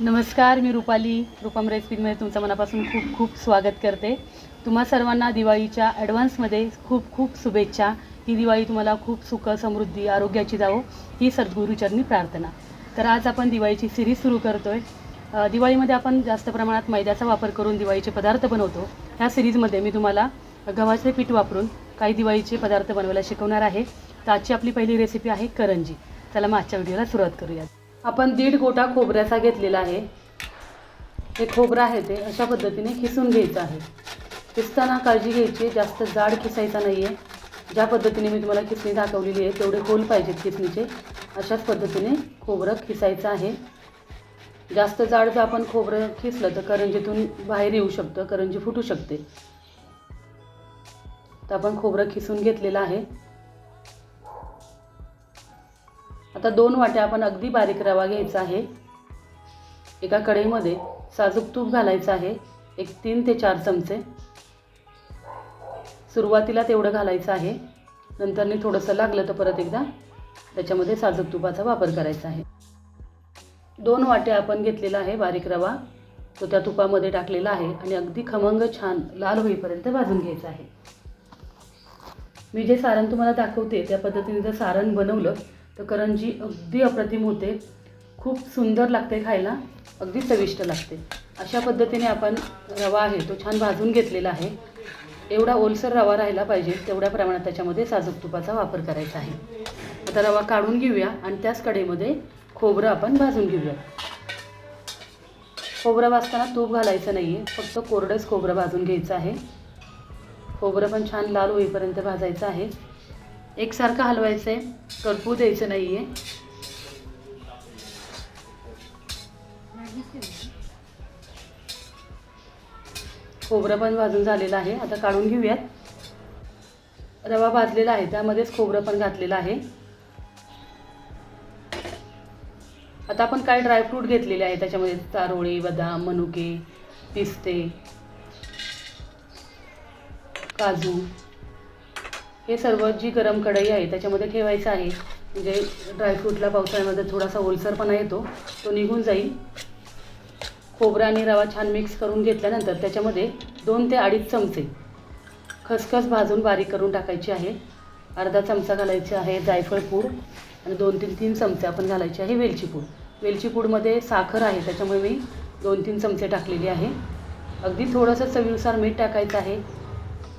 नमस्कार, मी रूपम रेसिपीमध्ये तुमचं मनापासून खूप खूप स्वागत करते. तुम्हा सर्वांना दिवाळीच्या ॲडव्हान्समध्ये खूप खूप शुभेच्छा. ही दिवाळी तुम्हाला खूप सुख, समृद्धी, आरोग्याची जावो ही सद्गुरूचरणी प्रार्थना. तर आज आपण दिवाळीची सिरीज सुरू करतो आहे. दिवाळीमध्ये आपण जास्त प्रमाणात मैद्याचा वापर करून दिवाळीचे पदार्थ बनवतो. ह्या सिरीजमध्ये मी तुम्हाला गव्हाचे पीठ वापरून काही दिवाळीचे पदार्थ बनवायला शिकवणार आहे. तर आजची आपली पहिली रेसिपी आहे करंजी. चला मग आजच्या व्हिडिओला सुरुवात करूया. आपण 1.5 गोटा खोबऱ्याचा घेतलेला आहे. हे खोबरं आहे ते अशा पद्धतीने खिसून घ्यायचं आहे. खिसताना काळजी घ्यायची, जास्त जाड खिसायचा नाही आहे. ज्या पद्धतीने मी तुम्हाला खिसणी दाखवलेली आहे तेवढे होल पाहिजेत खिसणीचे. अशाच पद्धतीने खोबरं खिसायचं आहे. जास्त जाड जर आपण खोबरं खिसलं तर करंजीतून बाहेर येऊ शकतं, करंजी फुटू शकते. तर आपण खोबरं खिसून घेतलेलं आहे. आता 2 वाट्या आपण अगदी बारीक रवा घ्यायचा आहे. एका कढईमध्ये साजूक तूप घालायचं आहे, एक 3 ते 4 चमचे. सुरुवातीला तेवढं घालायचं आहे, नंतरने थोडंसं लागलं तर परत एकदा त्याच्यामध्ये साजूक तुपाचा वापर करायचा आहे. 2 वाट्या आपण घेतलेला आहे बारीक रवा, तो त्या तुपामध्ये टाकलेला आहे आणि अगदी खमंग छान लाल होईपर्यंत भाजून घ्यायचं आहे. मी जे सारण तुम्हाला दाखवते त्या पद्धतीने जर सारण बनवलं तर करंजी अगदी अप्रतिम होते, खूप सुंदर लागते, खायला अगदी चविष्ट लागते. अशा पद्धतीने आपण रवा आहे तो छान भाजून घेतलेला आहे. एवढा ओलसर रवा राहिला पाहिजे तेवढ्या प्रमाणात त्याच्यामध्ये साजूक तुपाचा वापर करायचा आहे. आता रवा काढून घेऊया आणि त्याच कढईमध्ये खोबरं आपण भाजून घेऊया. खोबरं भाजताना तूप घालायचं नाही आहे, फक्त कोरडंच खोबरं भाजून घ्यायचं आहे. खोबरं पण छान लाल होईपर्यंत भाजायचं आहे. एकसारखं हलवायचं आहे, करपू द्यायचं नाही आहे. खोबरं पण भाजून झालेलं आहे. आता काढून घेऊयात. रवा भाजलेला आहे त्यामध्येच खोबरं पण घातलेलं आहे. आता आपण काय ड्रायफ्रूट घेतलेले आहे त्याच्यामध्ये चारोळी, बदाम, मनुके, पिस्ते, काजू हे सर्व जी गरम कढई आहे त्याच्यामध्ये ठेवायचं आहे. म्हणजे ड्रायफ्रूटला पावसाळ्यामध्ये थोडासा ओलसरपणा येतो, तो निघून जाईल. खोबरा आणि रवा छान मिक्स करून घेतल्यानंतर त्याच्यामध्ये 2 ते 2.5 चमचे खसखस भाजून बारीक करून टाकायची आहे. अर्धा चमचा घालायची आहे जायफळ पूड आणि 2 ते 3 चमचे आपण घालायची आहे वेलची पूड. वेलची पूडमध्ये साखर आहे त्याच्यामुळे मी 2-3 चमचे टाकलेली आहे. अगदी थोडंसं चवीनुसार मीठ टाकायचं आहे.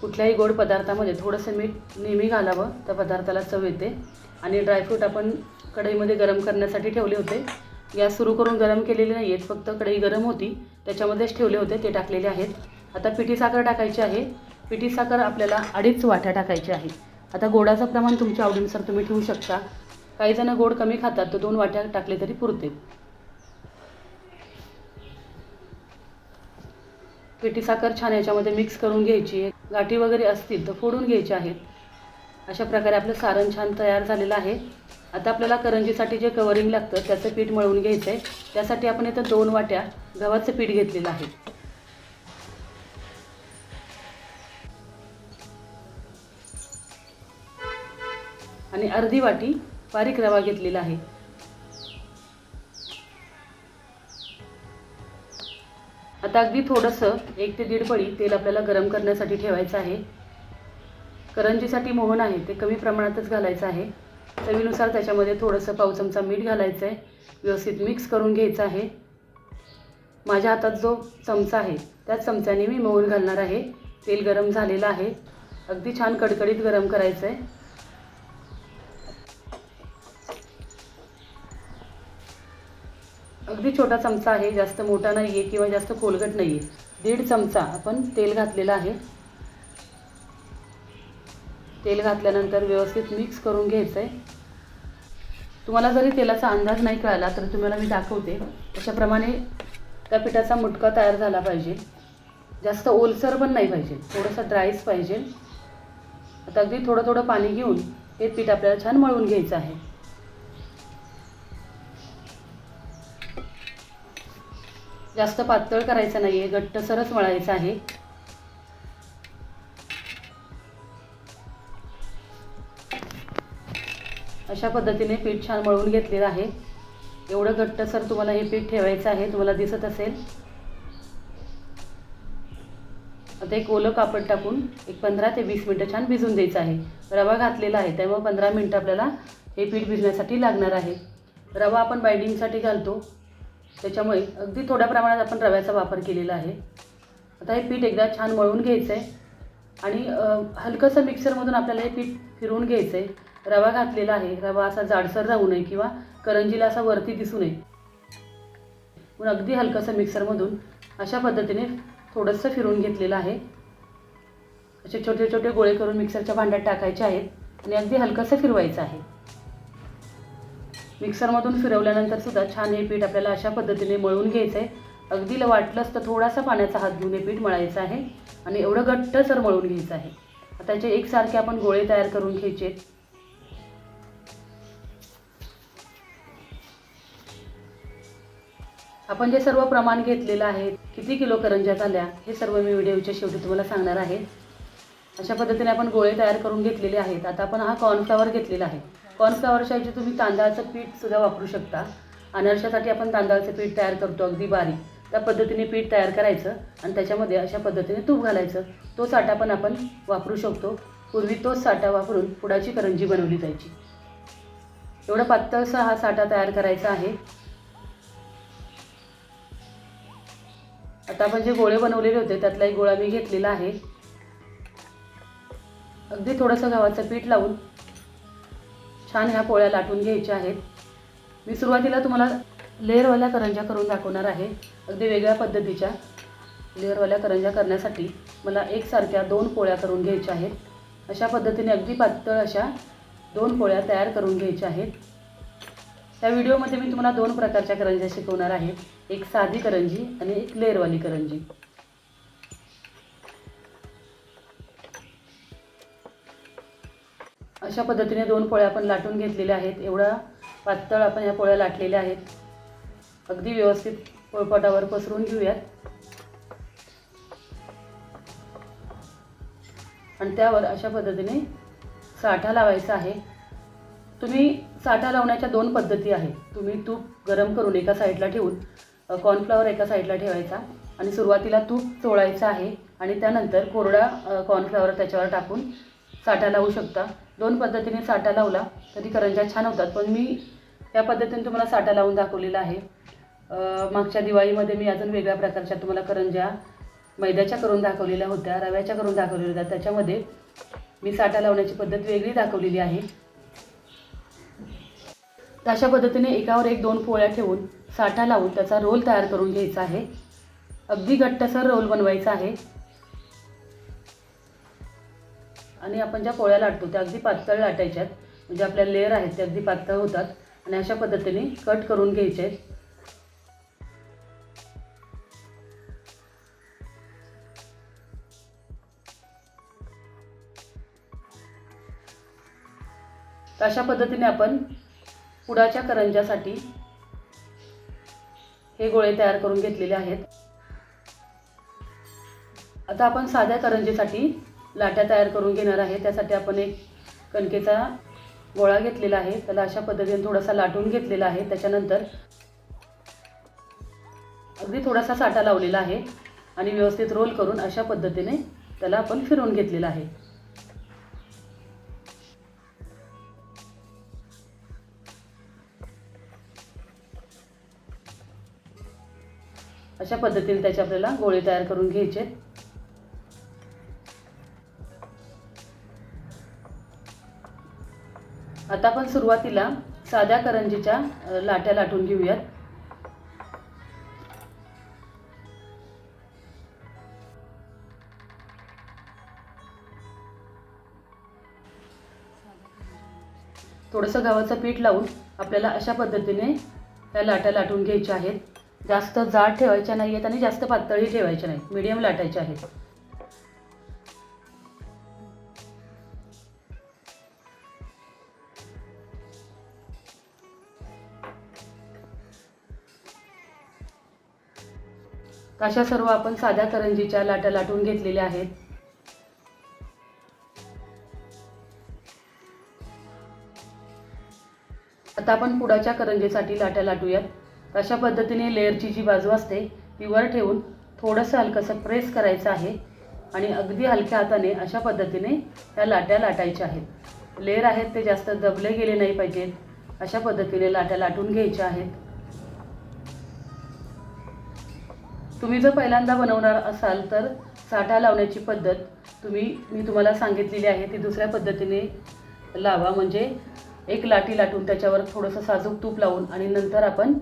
कुठल्याही गोड पदार्थामध्ये थोडंसं मीठ नेहमी घालावं, त्या पदार्थाला चव येते. आणि ड्रायफ्रूट आपण कढईमध्ये गरम करण्यासाठी ठेवले होते. गॅस सुरू करून गरम केलेले नाही आहेत, फक्त कढई गरम होती त्याच्यामध्येच ठेवले होते, ते टाकलेले आहेत. आता पिठी साखर टाकायची आहे. पिठी साखर आपल्याला 2.5 वाट्या टाकायची आहे. आता गोडाचं प्रमाण तुमच्या आवडीनुसार तुम्ही ठेवू शकता. काही जण गोड कमी खातात तर 2 वाट्या टाकले तरी पुरते. पिठी साखर छान याच्यामध्ये मिक्स करून घ्यायची. गाठी वगैरे असतील तर फोडून घ्यायचे आहेत. अशा प्रकारे आपलं सारण छान तयार झालेलं आहे. आता आपल्याला करंजीसाठी जे कवरिंग लागतं त्याचं पीठ मळून घ्यायचं आहे. त्यासाठी आपण इथं 2 वाट्या गव्हाचं पीठ घेतलेलं आहे. आणि अर्धी वाटी बारीक रवा घेतलेला आहे. आता अगदी थोडंसं 1 ते 1.5 पळी तेल आपल्याला गरम करण्यासाठी ठेवायचं आहे. करंजीसाठी मोहन आहे ते कमी प्रमाणातच घालायचं आहे. चवीनुसार त्याच्यामध्ये थोडंसं पाव चमचा मीठ घालायचं आहे. व्यवस्थित मिक्स करून घ्यायचं आहे. माझ्या हातात जो चमचा आहे त्याच चमच्याने मी मोहन घालणार आहे. तेल गरम झालेलं आहे. अगदी छान कडकडीत गरम करायचं आहे. अगदी छोटा चमचा आहे, जास्त मोठा नाही आहे किंवा जास्त खोलगट नाही आहे. 1.5 चमचा आपण तेल घातलेलं आहे. तेल घातल्यानंतर व्यवस्थित मिक्स करून घ्यायचं आहे. तुम्हाला जरी तेलाचा अंदाज नाही कळाला तर तुम्हाला मी दाखवते अशाप्रमाणे त्या पिठाचा मुटका तयार झाला पाहिजे. जास्त ओलसर पण नाही पाहिजे, थोडंसं ड्रायच पाहिजे. आता अगदी थोडं थोडं पाणी घेऊन हे पीठ आपल्याला छान मळून घ्यायचं आहे. जास्त पातळ करायचं नाही आहे, घट्टसरच मळायचं आहे. अशा पद्धतीने पीठ छान मळून घेतलेलं आहे. एवढं घट्टसर तुम्हाला हे पीठ ठेवायचं आहे, तुम्हाला दिसत असेल. आता एक ओलं कापड टाकून एक 15 ते 20 मिनटं छान भिजून द्यायचं आहे. रवा घातलेला आहे त्यामुळे 15 मिनटं आपल्याला हे पीठ भिजण्यासाठी लागणार आहे. रवा आपण बाइंडिंगसाठी घालतो त्याच्यामुळे अगदी थोड्या प्रमाणात आपण रव्याचा वापर केलेला आहे. आता हे पीठ एकदा छान मळून घ्यायचं आहे आणि हलकंसं मिक्सरमधून आपल्याला हे पीठ फिरवून घ्यायचं आहे. रवा घातलेला आहे, रवा असा जाडसर राहू नये किंवा करंजीला असा वरती दिसू नये म्हणून अगदी हलकंसं मिक्सरमधून अशा पद्धतीने थोडंसं फिरवून घेतलेलं आहे. असे छोटे छोटे गोळे करून मिक्सरच्या भांड्यात टाकायचे आहेत आणि अगदी हलकंसं फिरवायचं आहे. मिक्सरमधून फिरवल्यानंतर सुद्धा छान हे पीठ आपल्याला अशा पद्धतीने मळून घ्यायचं आहे. अगदी वाटलंच तर थोडासा पाण्याचा हात घेऊन हे पीठ मळायचं आहे आणि एवढं घट्टसर मळून घ्यायचं आहे. आता त्याचे एकसारखे आपण गोळे तयार करून घ्यायचे आहेत. आपण जे सर्व प्रमाण घेतलेलं आहे, किती किलो करंज्या झाल्या हे सर्व मी व्हिडिओच्या शेवटी तुम्हाला सांगणार आहे. अशा पद्धतीने आपण गोळे तयार करून घेतलेले आहेत. आता आपण हा कॉर्नफ्लॉवर घेतलेला आहे. कॉर्नफ्लॉवरच्या ऐवजी तुम्ही तांदळाचं पीठसुद्धा वापरू शकता. अनारशासाठी आपण तांदळाचं पीठ तयार करतो अगदी बारीक, त्या पद्धतीने पीठ तयार करायचं आणि त्याच्यामध्ये अशा पद्धतीने तूप घालायचं. तो साठा पण आपण वापरू शकतो. पूर्वी तोच साठा वापरून पुडाची करंजी बनवली जायची. एवढा पातळसा हा साठा तयार करायचा आहे. आता आपण जे गोळे बनवलेले होते त्यातला एक गोळा मी घेतलेला आहे. अगदी थोडंसं गव्हाचं पीठ लावून छान ह्या पोळ्या लाटून घ्यायच्या आहेत. मी सुरुवातीला तुम्हाला लेअरवाल्या करंज्या करून दाखवणार आहे. अगदी वेगळ्या पद्धतीच्या लेअरवाल्या करंज्या करण्यासाठी मला एकसारख्या 2 पोळ्या करून घ्यायच्या आहेत. अशा पद्धतीने अगदी पातळ अशा 2 पोळ्या तयार करून घ्यायच्या आहेत. त्या व्हिडिओमध्ये मी तुम्हाला 2 प्रकारच्या करंज्या शिकवणार आहे. एक साधी करंजी आणि एक लेअरवाली करंजी. अशा पद्धतीने 2 पोळ्या आपण लाटून घेतलेल्या आहेत. एवढा पातळ आपण ह्या पोळ्या लाटलेल्या आहेत. अगदी व्यवस्थित पोळपाटावर पसरून घेऊयात आणि त्यावर अशा पद्धतीने साठा लावायचा आहे. तुम्ही साठा लावण्याच्या 2 पद्धती आहेत. तुम्ही तूप गरम करून एका साईडला ठेवून कॉर्नफ्लॉवर एका साईडला ठेवायचा आणि सुरुवातीला तूप चोळायचं आहे आणि त्यानंतर कोरडा कॉर्नफ्लॉवर त्याच्यावर टाकून साठा लावू शकता. 2 पद्धतीने साठा लावला तरी करंज्या छान होतात, पण मी या पद्धतीने तुम्हाला साठा लावून दाखवलेला आहे. मागच्या दिवाळीमध्ये मी अजून वेगळ्या प्रकारच्या तुम्हाला करंज्या मैद्याच्या करून दाखवलेल्या होत्या, रव्याच्या करून दाखवलेल्या होत्या. त्याच्यामध्ये मी साठा लावण्याची पद्धत वेगळी दाखवलेली आहे. अशा पद्धतीने एकावर एक 2 पोळ्या ठेवून साठा लावून त्याचा रोल तयार करून घ्यायचा आहे. अगदी घट्टसर रोल बनवायचा आहे आणि आपण ज्या पोळ्या लाटतो त्या अगदी पातळ लाटायच्यात, म्हणजे आपल्या लेअर आहेत ते अगदी पातळ होतात आणि अशा पद्धतीने कट करून घ्यायचे आहेत. अशा पद्धतीने आपण पुडाच्या करंज्यासाठी हे गोळे तयार करून घेतलेले आहेत. आता आपण साध्या करंजीसाठी लाट्या तयार करून घेणार आहे. त्यासाठी आपण एक कणकेचा गोळा घेतलेला आहे, त्याला अशा पद्धतीने थोडासा लाटून घेतलेला आहे. त्याच्यानंतर अगदी थोडासा साठा लावलेला आहे आणि व्यवस्थित रोल करून अशा पद्धतीने त्याला आपण फिरवून घेतलेला आहे. अशा पद्धतीने त्याचे आपल्याला गोळे तयार करून घ्यायचे. आता आपण सुरुवातीला साध्या करंजीच्या लाट्या लाटून घेऊयात. थोडंसं गव्हाचं पीठ लावून आपल्याला अशा पद्धतीने त्या लाट्या लाटून घ्यायच्या आहेत. जास्त जाड ठेवायच्या नाही आहेत आणि जास्त पातळही ठेवायच्या नाहीत, मीडियम लाटायच्या आहेत. अशा सर्व आपण साध्या करंजीच्या लाट्या लाटून घेतलेल्या आहेत. आता आपण पुडाच्या करंजीसाठी लाट्या लाटूयात। अशा पद्धतीने लेअरची जी बाजू असते ती वर ठेवून थोडंसं हलकंसं प्रेस करायचं आहे आणि अगदी हलक्या हाताने अशा पद्धतीने त्या लाट्या लाटायच्या आहेत। लेअर आहेत ते जास्त दबले गेले नाही पाहिजेत, अशा पद्धतीने लाट्या लाटून घ्यायच्या आहेत। तुम्ही जर पहिल्यांदा बनवणार असाल तर साठा लावण्याची पद्धत मी तुम्हाला सांगितलेली आहे ती दुसऱ्या पद्धतीने लावा। म्हणजे एक लाटी लाटून त्याच्यावर थोडंसं साजूक तूप लावून आणि नंतर आपण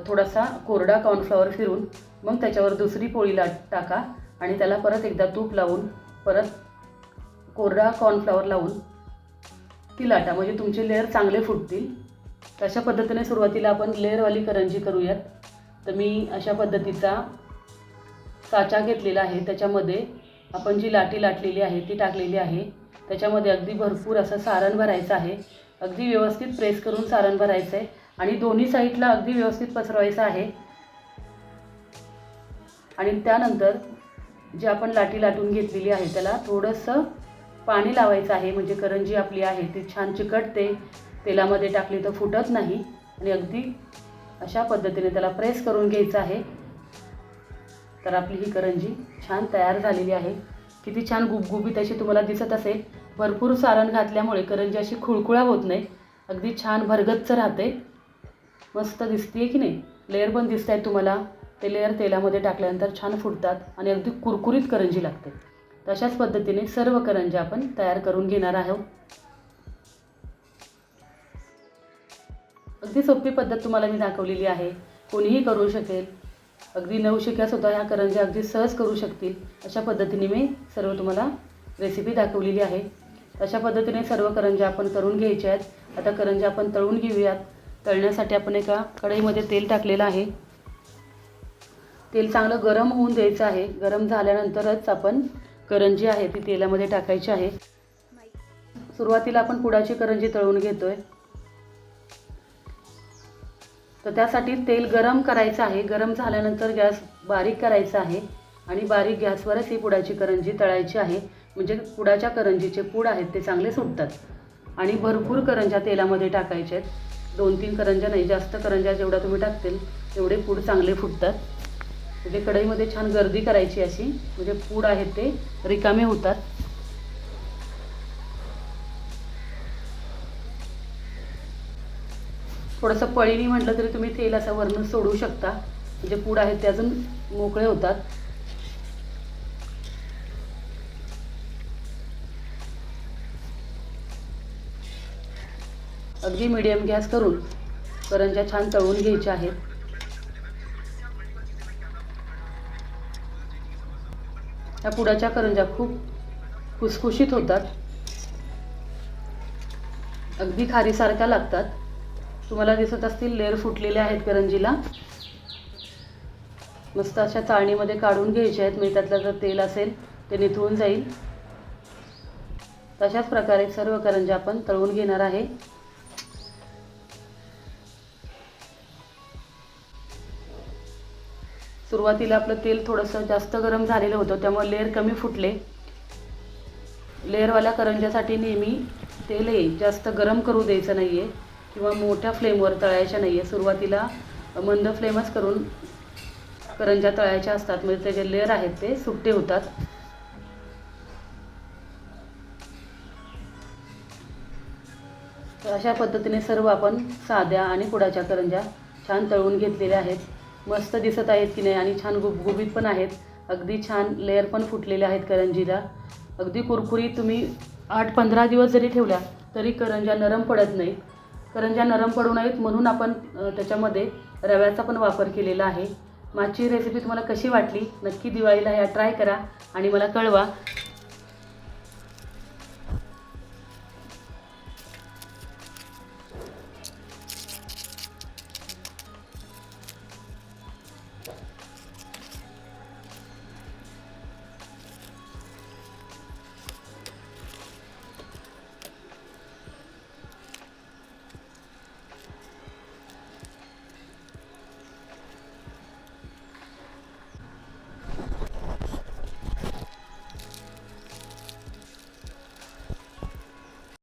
थोडासा कोरडा कॉर्नफ्लॉवर फिरून मग त्याच्यावर दुसरी पोळी टाका आणि त्याला परत एकदा तूप लावून परत कोरडा कॉर्नफ्लॉवर लावून ती लाटा, म्हणजे तुमचे लेअर चांगले फुटतील। अशा पद्धतीने सुरुवातीला आपण लेअरवाली करंजी करूयात। तर मी अशा पद्धतीचा साचा घेतलेला आहे, त्याच्यामध्ये आपण जी लाटी लाटलेली आहे ती टाकलेली आहे। त्याच्यामध्ये अगदी भरपूर असं सारण भरायचं आहे, अगदी व्यवस्थित प्रेस करून सारण भरायचं आहे आणि दोन्ही साईडला अगदी व्यवस्थित पसरवायचं आहे। आणि त्यानंतर जी आपण लाटी लाटून घेतलेली आहे त्याला थोडंसं पाणी लावायचं आहे, म्हणजे करंजी आपली आहे ती छान चिकटते, तेलामध्ये टाकली तर फुटत नाही। आणि अगदी अशा पद्धतीने त्याला प्रेस करून घ्यायचं आहे। तर आपली ही करंजी छान तयार झालेली आहे। किती छान गुबगुबीत अशी तुम्हाला दिसत असेल। भरपूर सारण घातल्यामुळे करंजी अशी खुळखुळा होत नाही, अगदी छान भरगच्च राहते, मस्त दिसते की नाही। लेअर पण दिसत आहेत तुम्हाला, ते लेअर तेलामध्ये टाकल्यानंतर छान फुटतात आणि अगदी कुरकुरीत करंजी लागते। तशाच पद्धतीने सर्व करंज्या आपण तयार करून घेणार आहोत। अगदी सोपी पद्धत तुम्हाला मी दाखवलेली आहे, कोणीही करू शकेल। अगदी नवशिक्यासुद्धा ह्या करंज्या अगदी सहज करू शकतील, अशा पद्धतीने मी सर्व तुम्हाला रेसिपी दाखवलेली आहे। अशा पद्धतीने सर्व करंज्या आपण करून घ्यायच्या आहेत। आता करंज्या आपण तळून घेऊयात। तळण्यासाठी आपण एका कढईमध्ये तेल टाकलेलं आहे। तेल चांगलं गरम होऊन द्यायचं आहे। गरम झाल्यानंतरच आपण करंजी आहे ती तेलामध्ये टाकायची आहे। सुरुवातीला आपण पुडाची करंजी तळून घेतोय, तर त्यासाठी तेल गरम करायचं आहे। गरम झाल्यानंतर गॅस बारीक करायचा आहे आणि बारीक गॅसवरच ही पुडाची करंजी तळायची आहे, म्हणजे पुडाच्या करंजीचे पूड आहेत ते चांगले सुटतात। आणि भरपूर करंज्या तेलामध्ये टाकायच्या आहेत, 2-3 करंज्या नाही, जास्त करंज्या जेवढा तुम्ही टाकतील तेवढे पूड चांगले फुटतात। म्हणजे कढईमध्ये छान गर्दी करायची अशी, म्हणजे पूड आहेत ते रिकामे होतात। थोडंसं पळीनी म्हटलं तरी तुम्ही तेल असं वरून सोडू शकता, म्हणजे पूड आहेत ते अजून मोकळे होतात। अगदी मीडियम गॅस करून करंज्या छान तळून घ्यायच्या आहेत। या पुडाच्या करंज्या खूप खुसखुशीत होतात, अगदी खारीसारख्या लागतात। तुम्हाला दिसत असतील लेअर फुटलेले आहेत करंजीला, मस्त अशा चाळणीमध्ये काढून घ्यायचे आहेत, म्हणजे त्यातलं जर तेल असेल ते निथळून जाईल। तशाच प्रकारे सर्व करंज्या आपण तळून घेणार आहे। सुरुवातीला आपलं तेल थोडंसं जास्त गरम झालेलं होतं, त्यामुळे लेअर कमी फुटले। लेअरवाल्या करंज्यासाठी नेहमी तेल जास्त गरम करू द्यायचं नाही आहे किंवा मोठ्या फ्लेमवर तळायच्या नाही आहे। सुरुवातीला मंद फ्लेमच करून करंज्या तळायच्या असतात, म्हणजे त्याचे लेअर आहेत ते सुट्टे होतात। तर अशा पद्धतीने सर्व आपण साध्या आणि पुडाच्या करंज्या छान तळून घेतलेल्या आहेत। मस्त दिसत आहेत की नाही आणि छान गुबगुबीत पण आहेत, अगदी छान लेअर पण फुटलेले आहेत करंजीला, अगदी कुरकुरीत। तुम्ही 8-15 दिवस जरी ठेवल्या तरी करंज्या नरम पडत नाहीत। करंज्या नरम पडू नयेत म्हणून आपण त्याच्यामध्ये रव्याचा पण वापर केलेला आहे। माझी रेसिपी तुम्हाला कशी वाटली नक्की दिवाळीला ह्या ट्राय करा आणि मला कळवा।